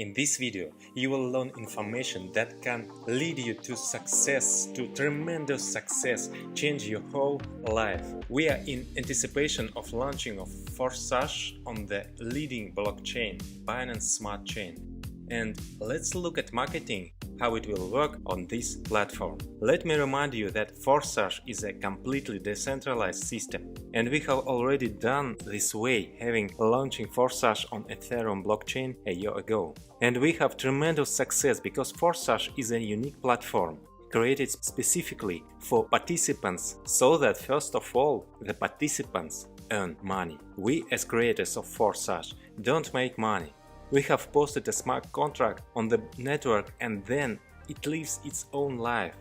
In this video, you will learn information that can lead you to success, to tremendous success, change your whole life. We are in anticipation of launching of PreLaunch on the leading blockchain, Binance Smart Chain. And let's look at marketing, how it will work on this platform. Let me remind you that PreLaunch is a completely decentralized system, and we have already done this way, having launching PreLaunch on Ethereum blockchain a year ago. And we have tremendous success because PreLaunch is a unique platform created specifically for participants, so that first of all the participants earn money. We as creators of PreLaunch don't make money. We have posted a smart contract on the network and then it lives its own life.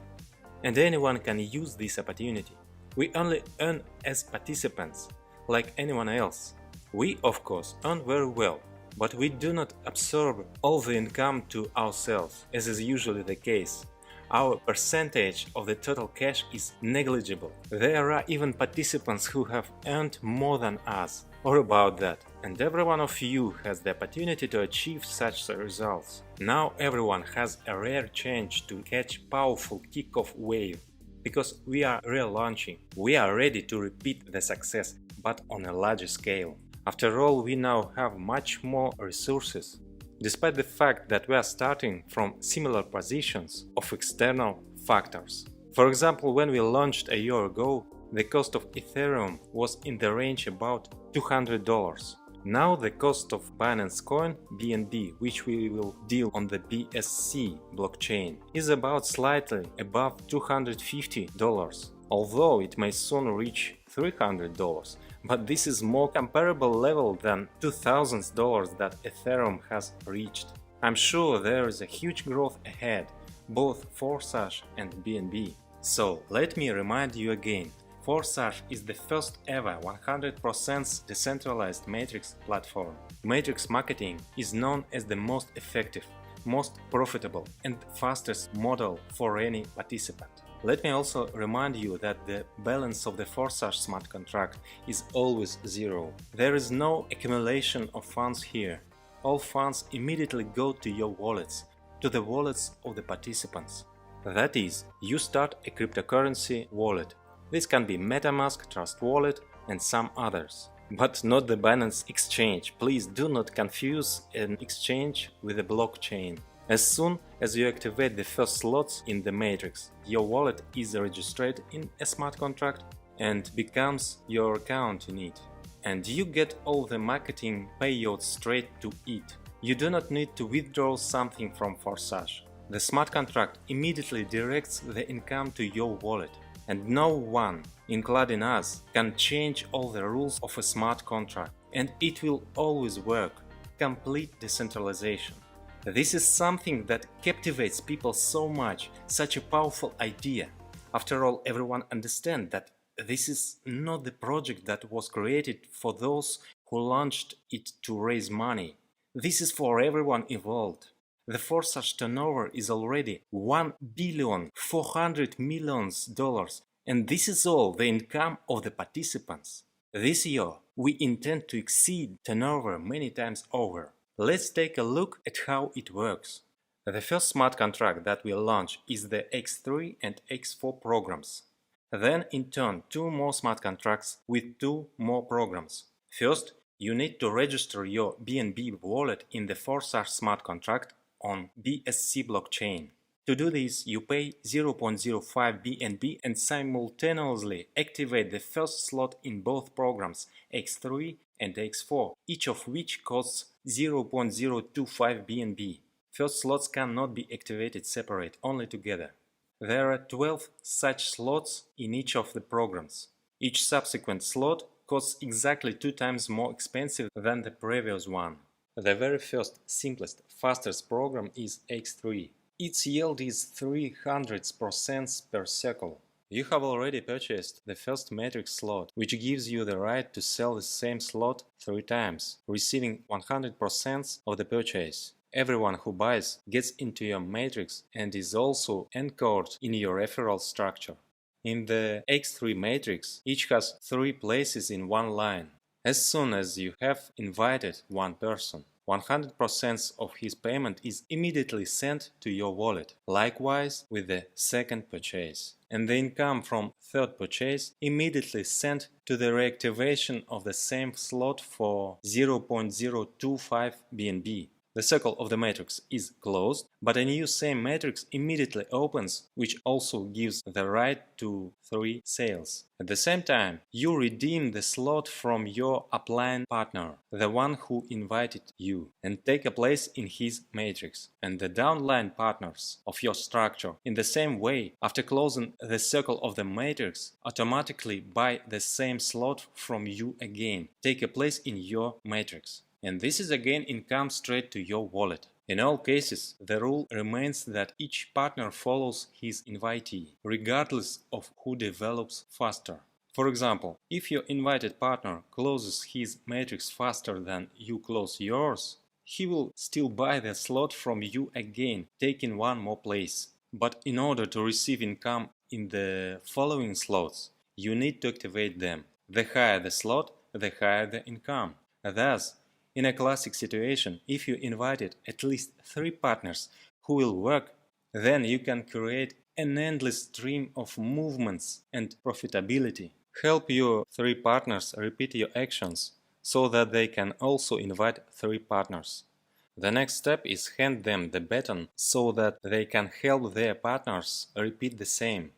And anyone can use this opportunity. We only earn as participants, like anyone else. We, of course, earn very well, but we do not absorb all the income to ourselves, as is usually the case. Our percentage of the total cash is negligible. There are even participants who have earned more than us, or about that, and every one of you has the opportunity to achieve such results. Now everyone has a rare chance to catch powerful kickoff wave, because we are relaunching. We are ready to repeat the success, but on a larger scale. After all, we now have much more resources. Despite the fact that we are starting from similar positions of external factors. For example, when we launched a year ago, the cost of Ethereum was in the range about $200. Now the cost of Binance Coin BNB, which we will deal on the BUSD blockchain, is about slightly above $250, although it may soon reach $300. But this is more comparable level than $2,000 that Ethereum has reached. I'm sure there is a huge growth ahead, both for PreLaunch and BNB. So let me remind you again, PreLaunch is the first ever 100% decentralized matrix platform. Matrix marketing is known as the most effective, most profitable and fastest model for any participant. Let me also remind you that the balance of the PreLaunch smart contract is always zero. There is no accumulation of funds here. All funds immediately go to your wallets, to the wallets of the participants. That is, you start a cryptocurrency wallet. This can be MetaMask, Trust Wallet and some others. But not the Binance exchange. Please do not confuse an exchange with a blockchain. As soon as you activate the first slots in the matrix, your wallet is registered in a smart contract and becomes your account in it. And you get all the marketing payouts straight to it. You do not need to withdraw something from PreLaunch. The smart contract immediately directs the income to your wallet. And no one, including us, can change all the rules of a smart contract. And it will always work. Complete decentralization. This is something that captivates people so much, such a powerful idea. After all, everyone understands that this is not the project that was created for those who launched it to raise money. This is for everyone involved. The PreLaunch turnover is already $1.4 billion, and this is all the income of the participants. This year, we intend to exceed turnover many times over. Let's take a look at how it works. The first smart contract that will launch is the X3 and X4 programs. Then in turn, two more smart contracts with two more programs. First, you need to register your BNB wallet in the PreLaunch smart contract on BSC blockchain. To do this, you pay 0.05 BNB and simultaneously activate the first slot in both programs, X3 and X4, each of which costs 0.025 BNB. First slots cannot be activated separate, only together. There are 12 such slots in each of the programs. Each subsequent slot costs exactly 2 times more expensive than the previous one. The very first, simplest, fastest program is X3. Its yield is 300% per cycle. You have already purchased the first matrix slot, which gives you the right to sell the same slot 3 times, receiving 100% of the purchase. Everyone who buys gets into your matrix and is also anchored in your referral structure. In the X3 matrix, each has 3 places in one line. As soon as you have invited one person, 100% of his payment is immediately sent to your wallet. Likewise with the second purchase. And the income from third purchase immediately sent to the reactivation of the same slot for 0.025 BNB. The circle of the matrix is closed, but a new same matrix immediately opens, which also gives the right to 3 sales. At the same time, you redeem the slot from your upline partner, the one who invited you, and take a place in his matrix. And the downline partners of your structure, in the same way, after closing the circle of the matrix, automatically buy the same slot from you again, take a place in your matrix. And this is again income straight to your wallet. In all cases, the rule remains that each partner follows his invitee, regardless of who develops faster. For example, if your invited partner closes his matrix faster than you close yours, he will still buy the slot from you again, taking one more place. But in order to receive income in the following slots, you need to activate them. The higher the slot, the higher the income. Thus, in a classic situation, if you invited at least 3 partners who will work, then you can create an endless stream of movements and profitability. Help your 3 partners repeat your actions so that they can also invite 3 partners. The next step is hand them the baton so that they can help their partners repeat the same.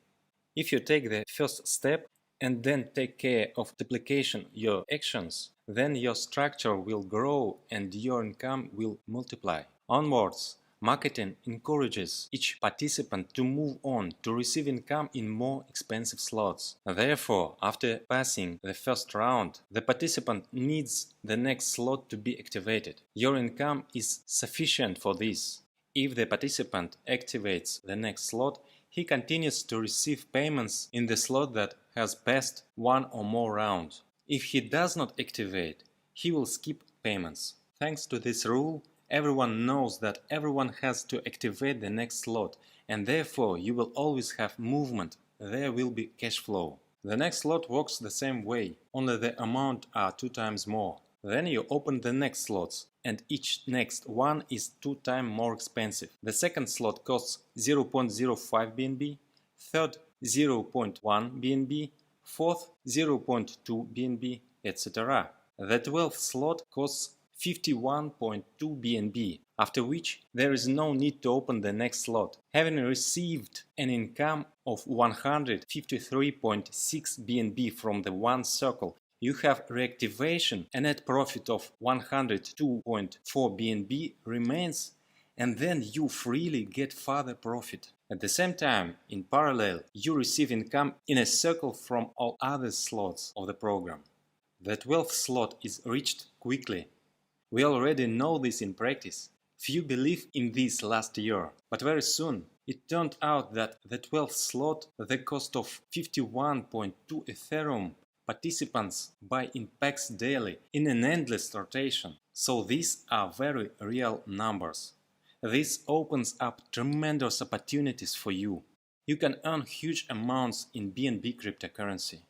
If you take the first step and then take care of duplication your actions, then your structure will grow and your income will multiply. Onwards, marketing encourages each participant to move on to receive income in more expensive slots. Therefore, after passing the first round, the participant needs the next slot to be activated. Your income is sufficient for this. If the participant activates the next slot, he continues to receive payments in the slot that has passed one or more rounds. If he does not activate, he will skip payments. Thanks to this rule, everyone knows that everyone has to activate the next slot, and therefore you will always have movement. There will be cash flow. The next slot works the same way, only the amount are 2 times more. Then you open the next slots, and each next one is 2 times more expensive. The second slot costs 0.05 BNB, third 0.1 BNB, fourth 0.2 BNB, etc. The 12th slot costs 51.2 BNB, after which there is no need to open the next slot. Having received an income of 153.6 BNB from the one circle, you have reactivation, a net profit of 102.4 BNB remains, and then you freely get further profit. At the same time, in parallel, you receive income in a circle from all other slots of the program. The 12th slot is reached quickly. We already know this in practice. Few believe in this last year, but very soon it turned out that the 12th slot, the cost of 51.2 Ethereum, participants buy in packs daily in an endless rotation. So these are very real numbers. This opens up tremendous opportunities for you. You can earn huge amounts in BNB cryptocurrency.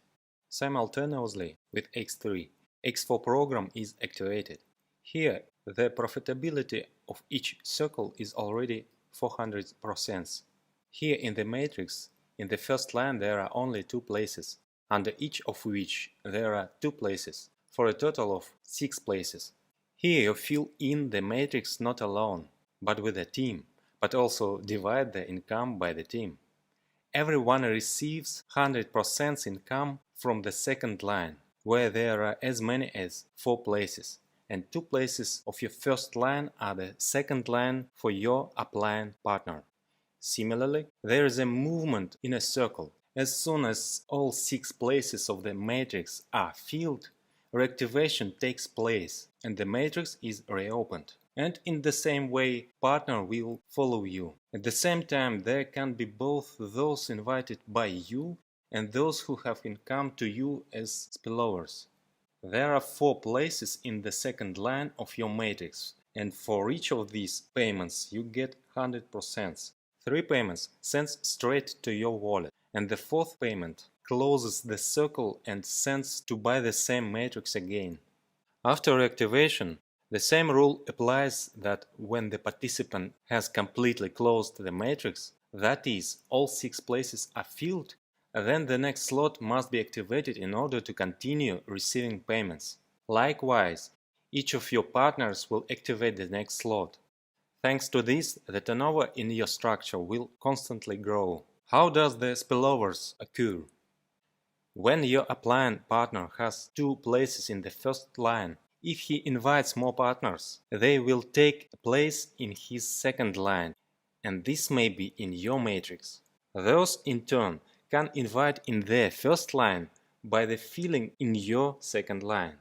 Simultaneously with X3, X4 program is activated. Here, the profitability of each circle is already 400%. Here in the matrix, in the first line there are only 2 places, under each of which there are 2 places, for a total of 6 places. Here you fill in the matrix not alone, but with a team, but also divide the income by the team. Everyone receives 100% income from the second line, where there are as many as 4 places, and 2 places of your first line are the second line for your upline partner. Similarly, there is a movement in a circle. As soon as all 6 places of the matrix are filled, reactivation takes place and the matrix is reopened. And in the same way, partner will follow you. At the same time, there can be both those invited by you and those who have income to you as spillovers. There are 4 places in the second line of your matrix, and for each of these payments you get 100%. 3 payments sends straight to your wallet, and the 4th payment closes the circle and sends to buy the same matrix again. After reactivation, The same rule applies that when the participant has completely closed the matrix, that is, all 6 places are filled, then the next slot must be activated in order to continue receiving payments. Likewise, each of your partners will activate the next slot. Thanks to this, the turnover in your structure will constantly grow. How does the spillovers occur? When your appliant partner has 2 places in the first line, if he invites more partners, they will take a place in his second line, and this may be in your matrix. Those, in turn, can invite in their first line by the filling in your second line.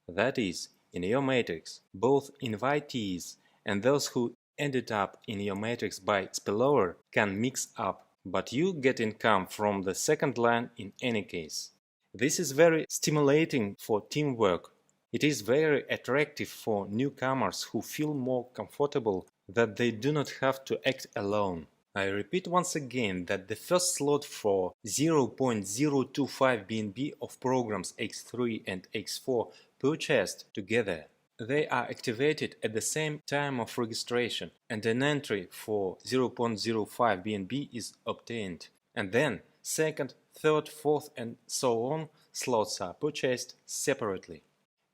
That is, in your matrix, both invitees and those who ended up in your matrix by spillover can mix up, but you get income from the second line in any case. This is very stimulating for teamwork. It is very attractive for newcomers who feel more comfortable that they do not have to act alone. I repeat once again that the first slot for 0.025 BNB of programs X3 and X4 purchased together. They are activated at the same time of registration, and an entry for 0.05 BNB is obtained. And then second, third, fourth, and so on slots are purchased separately.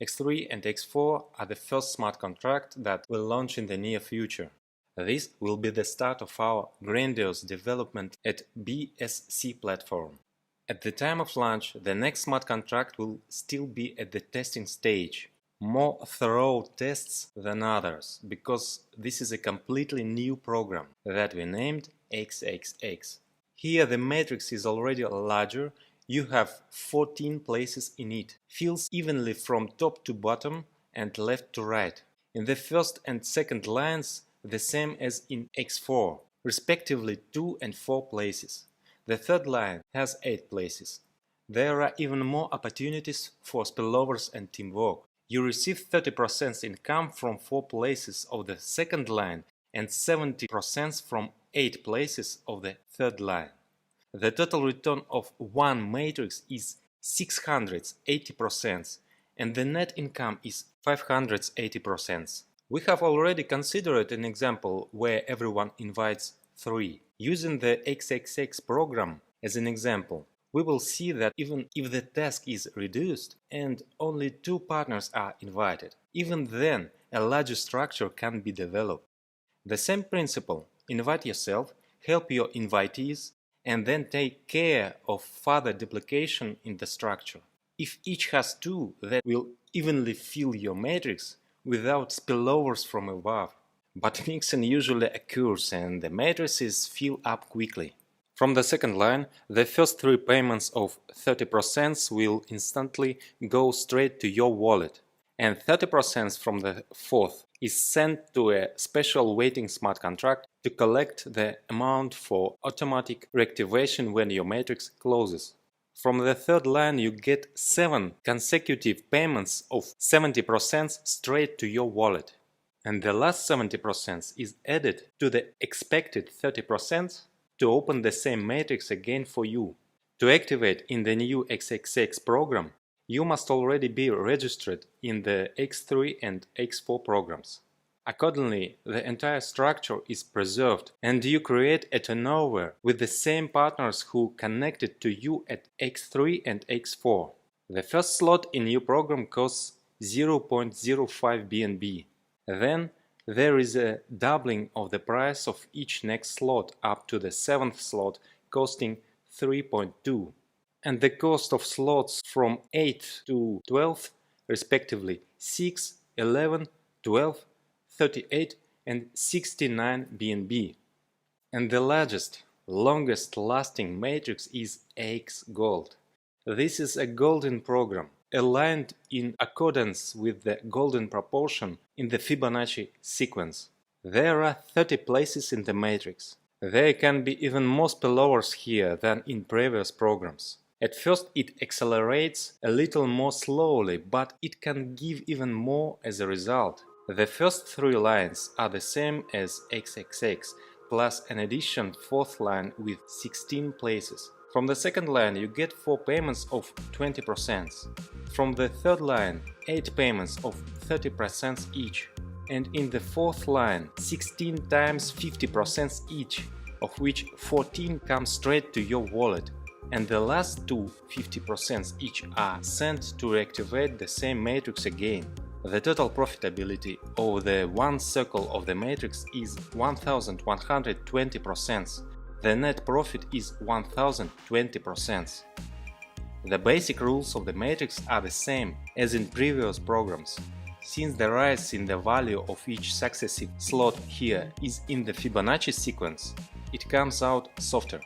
X3 and X4 are the first smart contract that will launch in the near future. This will be the start of our grandiose development at BSC platform. At the time of launch, the next smart contract will still be at the testing stage. More thorough tests than others, because this is a completely new program that we named XXX. Here the matrix is already larger. You have 14 places in it, fills evenly from top to bottom and left to right. In the first and second lines, the same as in X4, respectively 2 and 4 places. The third line has 8 places. There are even more opportunities for spillovers and teamwork. You receive 30% income from 4 places of the second line and 70% from 8 places of the third line. The total return of one matrix is 680%, and the net income is 580%. We have already considered an example where everyone invites 3. Using the XXX program as an example, we will see that even if the task is reduced and only 2 partners are invited, even then a larger structure can be developed. The same principle: invite yourself, help your invitees, and then take care of further duplication in the structure. If each has 2, that will evenly fill your matrix without spillovers from above. But mixing usually occurs and the matrices fill up quickly. From the second line, the first 3 payments of 30% will instantly go straight to your wallet, and 30% from the fourth is sent to a special waiting smart contract to collect the amount for automatic reactivation when your matrix closes. From the third line you get 7 consecutive payments of 70% straight to your wallet, and the last 70% is added to the expected 30% to open the same matrix again for you. To activate in the new XXX program, you must already be registered in the X3 and X4 programs. Accordingly, the entire structure is preserved and you create a turnover with the same partners who connected to you at X3 and X4. The first slot in your program costs 0.05 BNB. Then there is a doubling of the price of each next slot up to the 7th slot costing 3.2. And the cost of slots from 8 to 12, respectively 6, 11, 12, 38 and 69 BNB. And the largest, longest lasting matrix is X Gold. This is a golden program, aligned in accordance with the golden proportion in the Fibonacci sequence. There are 30 places in the matrix. There can be even more spillovers here than in previous programs. At first it accelerates a little more slowly, but it can give even more as a result. The first 3 lines are the same as XXX, plus an additional 4th line with 16 places. From the second line you get 4 payments of 20%. From the third line 8 payments of 30% each. And in the fourth line 16 times 50% each, of which 14 come straight to your wallet, and the last two 50% each are sent to reactivate the same matrix again. The total profitability over the one circle of the matrix is 1120%. The net profit is 1020%. The basic rules of the matrix are the same as in previous programs. Since the rise in the value of each successive slot here is in the Fibonacci sequence, it comes out softer.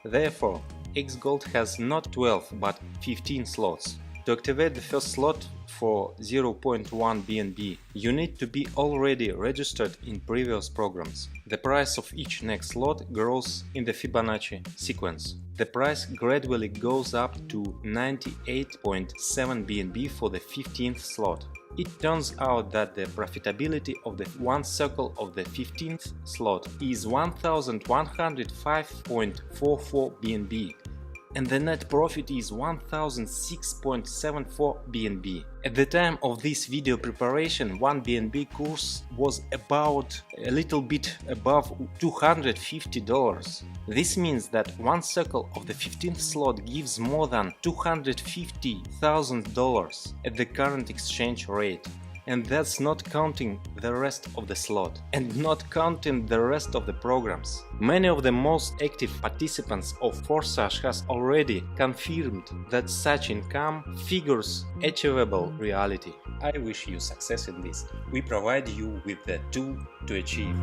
Therefore, Xgold has not 12 but 15 slots. To activate the first slot for 0.1 BNB, you need to be already registered in previous programs. The price of each next slot grows in the Fibonacci sequence. The price gradually goes up to 98.7 BNB for the 15th slot. It turns out that the profitability of the one circle of the 15th slot is 1105.44 BNB. And the net profit is 1006.74 BNB. At the time of this video preparation, 1 BNB course was about a little bit above $250. This means that one circle of the 15th slot gives more than $250,000 at the current exchange rate. And that's not counting the rest of the slot and not counting the rest of the programs. Many of the most active participants of Forsage has already confirmed that such income figures achievable reality. I wish you success in this. We provide you with the tool to achieve.